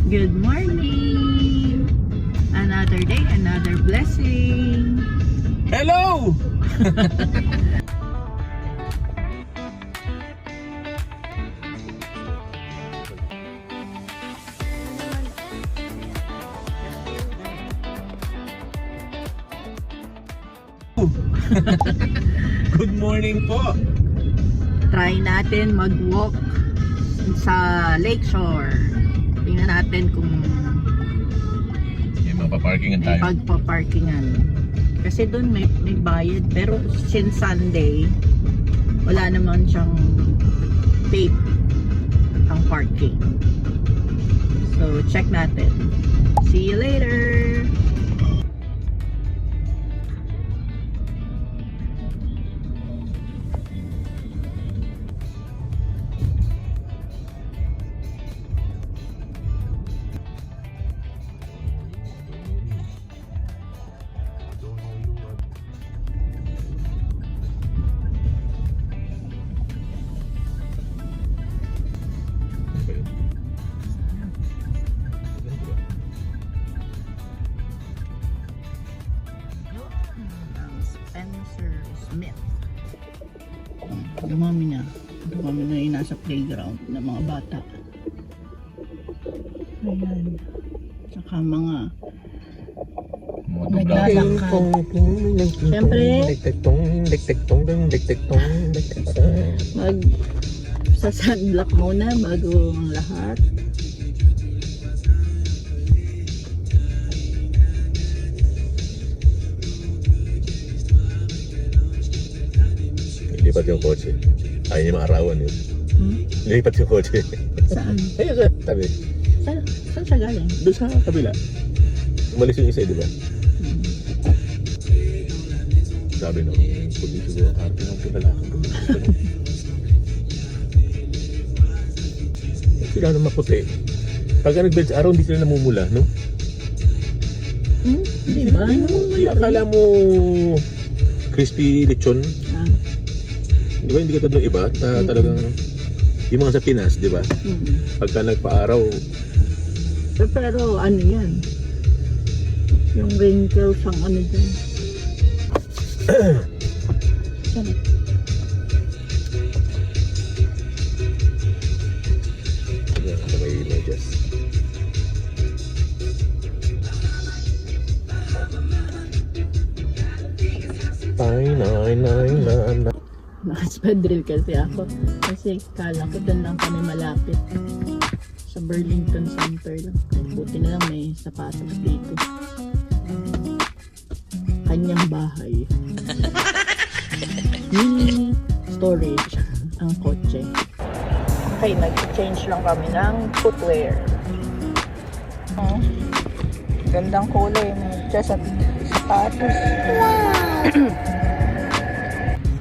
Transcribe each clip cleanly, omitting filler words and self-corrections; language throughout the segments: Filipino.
Good morning! Another day, another blessing. Hello! Good morning po. Try natin mag-walk sa lakeshore. Tingnan natin kung May mapaparkingan tayo. pagpaparkingan. Kasi doon may bayad. Pero since Sunday, wala naman siyang paid ang parking. So, check natin. See you later! Spencer Smith. Dumami na yung nasa playground ng mga bata. Ayan. Saka mga naglalakad. Siyempre, sa sunblock muna bago ang lahat. Lipat yung kotse. Ayaw niya maarawan yun. Lipat yung kotse. Saan? Ayun sa tabi. Saan siya galing? Doon sa kabila. Umalis yung isa, di ba? Sabi nung puti siguro karte ng pinalakad ko. Sila na maputi. Pagka nag-beds araw, hindi sila namumula, no? Di ba? Akala mo crispy lechon? Di ba hindi ka ng iba? Talagang yung mga sa Pinas, di ba? Pagka nagpa-araw, Pero ano yan? Yung wrinkles ang ano dyan. Saan? ayan, sa may medyas. Nine. Naka-spadril kasi ako. Kasi kala ko doon lang kami malapit. Sa Burlington Center lang. Buti na lang may sapatos dito. Kanyang bahay. Mini storage ang kotse. Okay, nag-change lang kami ng footwear. Oh, gandang kulay na siya sa sapatos. Wow!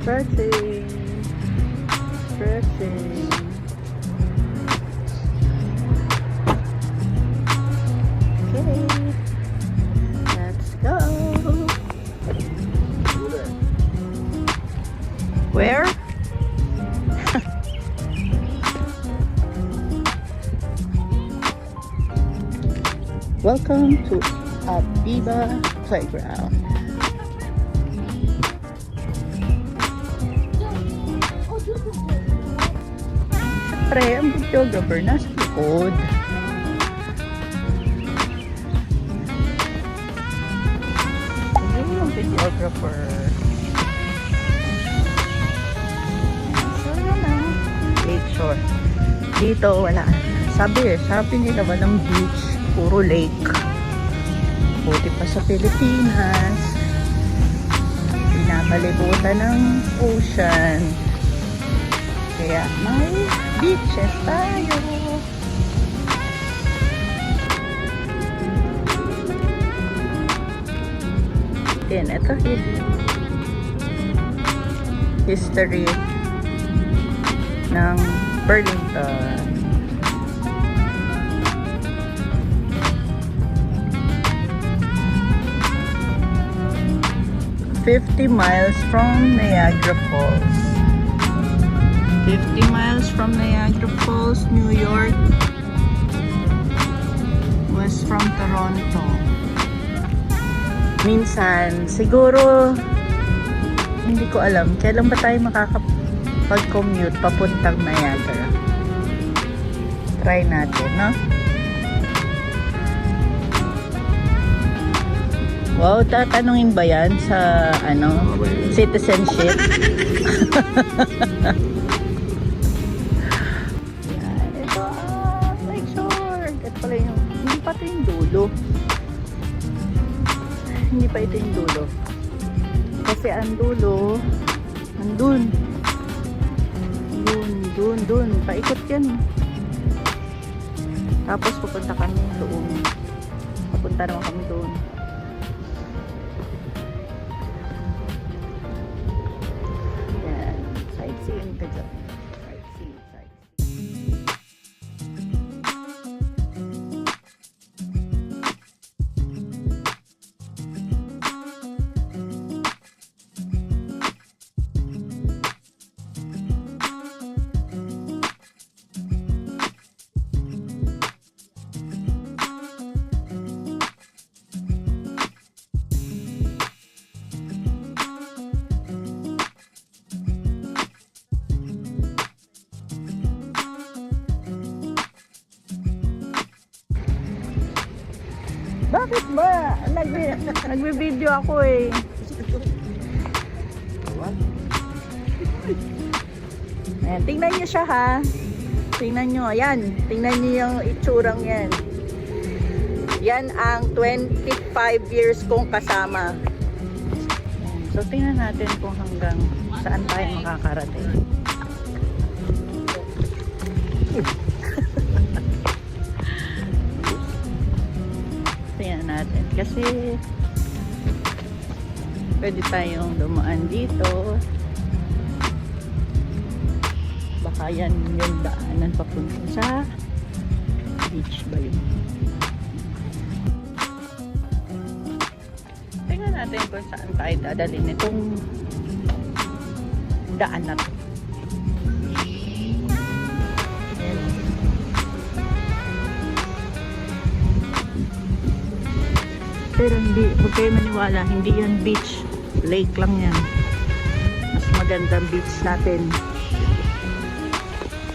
Stretching. Okay, let's go. Where? Welcome to Aviva Playground. Siyempre, ang videographer nasa likod. Ayun yung videographer. Lakeshore. Dito wala. Sabi nila walang beach, puro lake. Buti pa sa Pilipinas. Pinapalibutan ng ocean. Kaya may beaches tayo. Then ito history ng Burlington. $50 miles from Niagara Falls. 50 miles from Niagara Falls, New York. Tapos from Toronto. Minsan, siguro, hindi ko alam, kailan ba tayo makakapag-commute papuntang Niagara? Try natin, no? Wow, tatanungin ba yan sa, citizenship? Yan, ito, Lake Shore. Ito pala yung, hindi pa ito yung dulo. Hindi pa ito yung dulo. Kasi ang dulo, andun. Dun. Paikot yan. Tapos pupunta kami doon. Papunta naman kami doon. Yan. Sightseeing ka dyan. Sightseeing. Bakit ba? Nagbe-video ako eh. Ayan, tingnan nyo siya ha. Tingnan nyo, ayan. Tingnan nyo yung itsurang yan. Yan ang 25 years kong kasama. So tingnan natin kung hanggang saan tayo makakarating. Tingnan natin kasi pwede tayong dumaan dito. Baka yan yung daanan papunta sa beach ba yun? Tingnan natin kung saan tayo dadalhin itong daan na to. Pero hindi, huwag kayo maniwala, hindi yan beach. Lake lang yan. Mas magandang beach natin.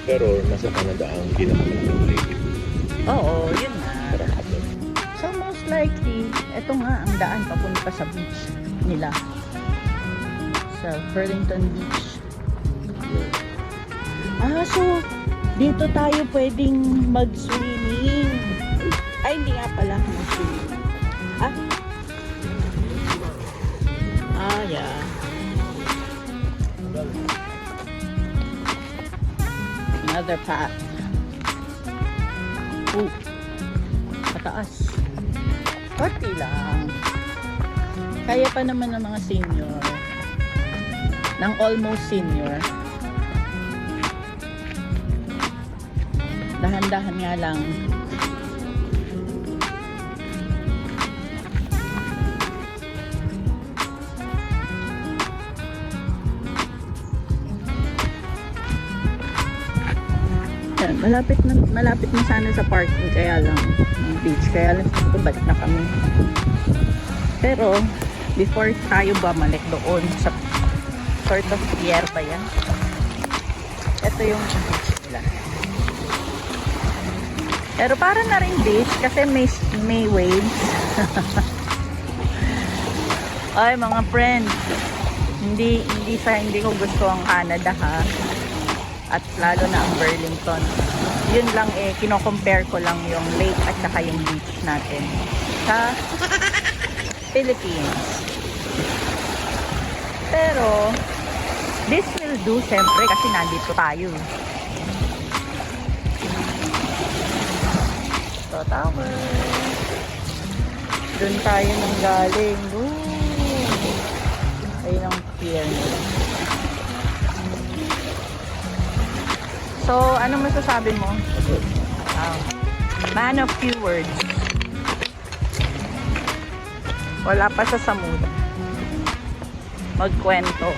Pero nasa Canada ang pinakamalaki lake. Oo, yun na. So most likely, ito nga ang daan papunta sa beach nila. Sa Burlington Beach. So dito tayo pwedeng mag-swimming. Ay, hindi nga pala mag-swimming. Yeah. Another path. Pataas. Konti lang. Kaya pa naman ng mga senior. Ng almost senior. Dahan-dahan nga lang. Malapit na sana sa parking, kaya lang beach, kaya lang balik na kami. Pero before tayo bumalik doon sa sort of pier ba yan, ito yung beach nila. Pero para na rin beach kasi may waves. Ay mga friends, hindi ko gusto ang Canada ha, at lalo na ang Burlington. Yun lang kino-compare ko lang yung lake at saka yung beach natin sa Philippines. Pero this will do siyempre kasi nandito tayo. So tower. Doon tayo nang galing. Ayun ang pier nila. So, ano masasabi mo? Man of few words. Wala pa sa Samuda. Magkwento.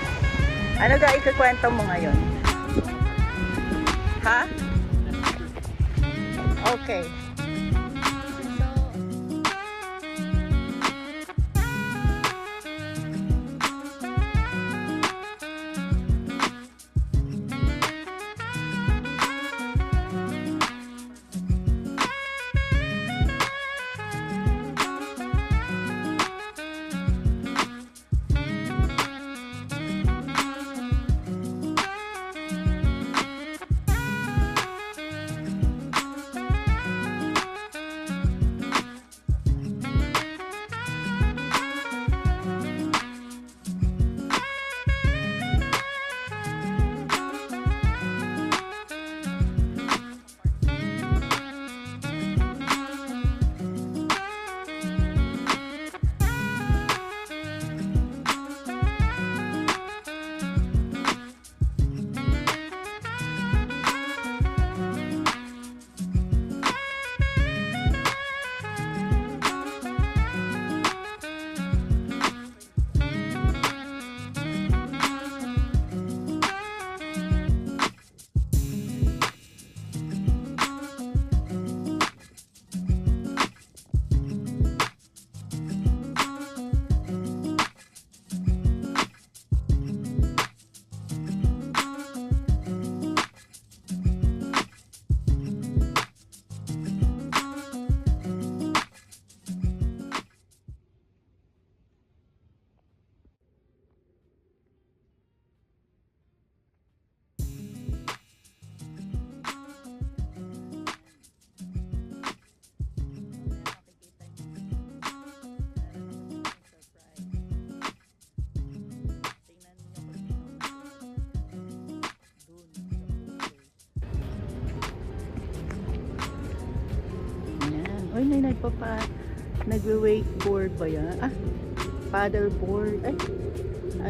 Ano ga ikukwento mo ngayon? Ha? Okay. So, Uy, may nagwe-wakeboard ba yan? Ah, paddleboard. Ay,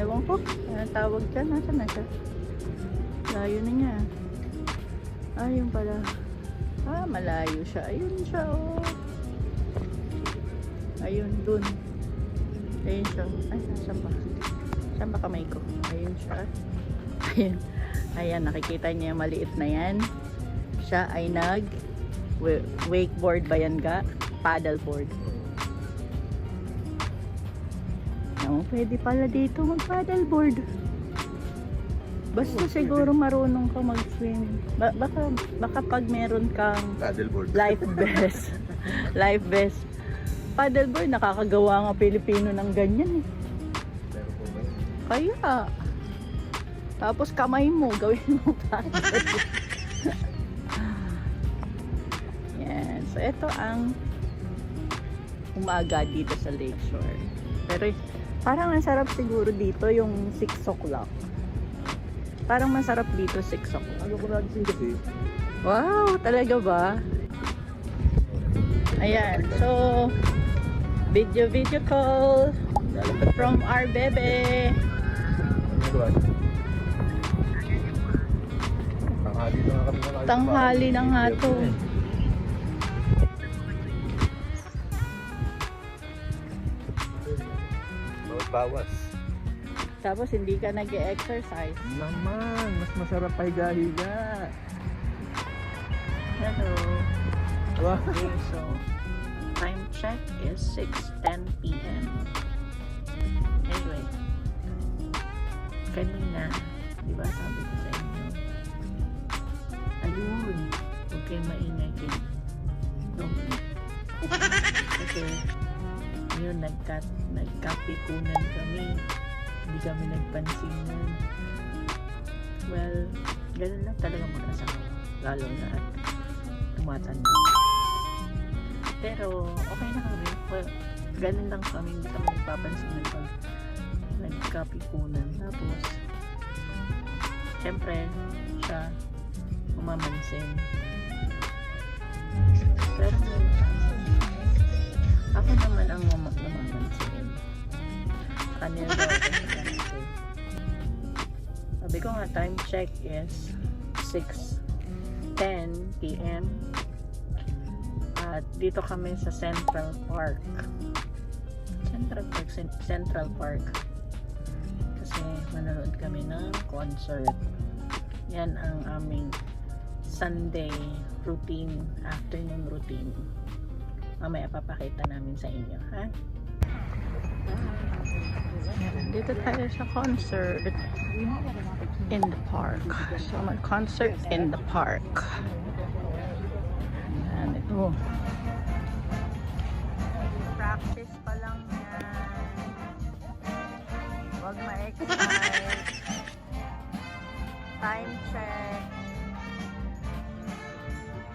ewan ko. Anong tawag dyan? Nasaan na siya? Layo na niya. Ayun pala. Ah, malayo siya. Ayun siya, oh. Ayun, dun. Ayun siya. Ay, saan ba? Saan ba kamay ko? Ayun siya. Ayun. Ayan, nakikita niya yung maliit na yan. Siya ay wakeboard ba yan ga? Paddleboard. Oh, pwede pala dito mag-paddleboard. Basta siguro marunong ka mag-swim. Baka pag meron kang Paddleboard. life vest. Life vest. Paddleboard, nakakagawa nga Pilipino ng ganyan eh. Kaya. Tapos kamay mo, gawin mo paddle. Yan. So, ito ang umaga dito sa Lakeshore. Pero parang ang sarap siguro dito yung 6 o'clock. Parang masarap dito 6 o'clock. Ano ko natin kasi? Wow, talaga ba? Ayan. So, video call from our bebe. Tanghali na nga to. Bawas. Tapos hindi ka nag-exercise. Naman, mas masarap pa higa-higa. Hello. Wow. Okay, so time check is 6:10 p.m. Anyway, kanina, di ba sabi ko sa inyo, ayun, huwag kayo maingay kayo. Kasi, yun, nagkapikunan kami. Hindi kami nagpansin nun. Well, ganun lang talaga mag-asawa. Lalo na at tumatanda. Pero, okay na kami. Well, ganun lang kami. Hindi kami nagpapansin na pag nagkapikunan. Tapos, syempre, siya umamansin. Pero, ako naman ang namamansin. Kanina daw ako namansin. Sabi ko nga, time check is 6:10 p.m. At dito kami sa Central Park. Central Park. Kasi manonood kami ng concert. Yan ang aming Sunday routine, afternoon routine. Mamaya papakita namin sa inyo, ha? Dito tayo sa concert in the park. So, mag-concert in the park. Ayan, ito. Practice pa lang yan. Huwag ma-excite. Time check.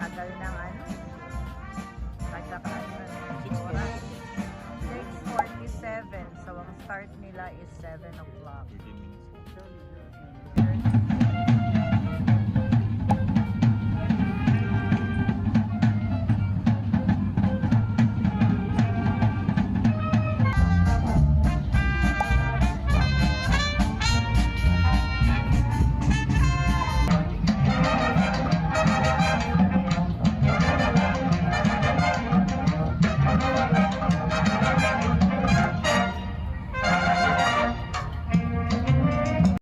Tagal ng ano. Pagkakaano. 6:47. So, ang start nila is 7 o'clock. 30 minutes.